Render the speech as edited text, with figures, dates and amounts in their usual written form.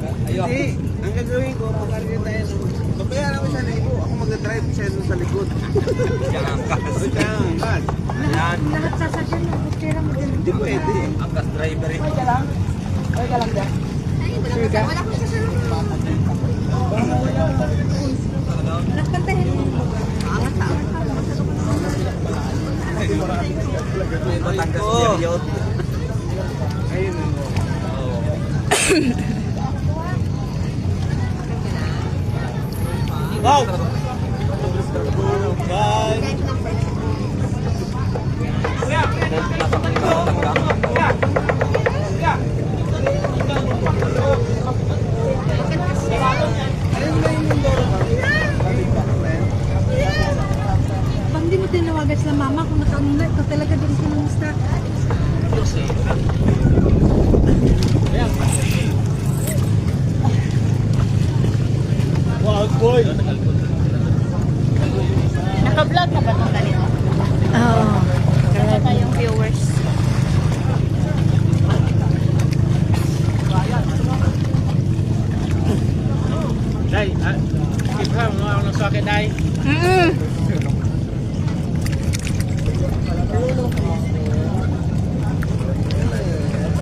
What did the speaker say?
Ayoko. Hindi, ang gagawin ko, pagkarga tayo, babayaran ko siya na ibo. Ako mag-drive siya doon sa likod. Diyan ang kas. O siya, bad. Ayan. Lahat sasakyan mo, pera mo din. Hindi pwede. Ang kas driver eh. Wala akong sasalunan. Nagpantahin mo. Batangas period. Ayun. Wow! Pag di mo tinawagan sila mama kung nakaunay, ito talaga din sila ng stock. Wow, boy! Naka-vlog na ba itong ganito? Oo. Kaya tayong viewers. Day, give her mga ako ng socket, Day.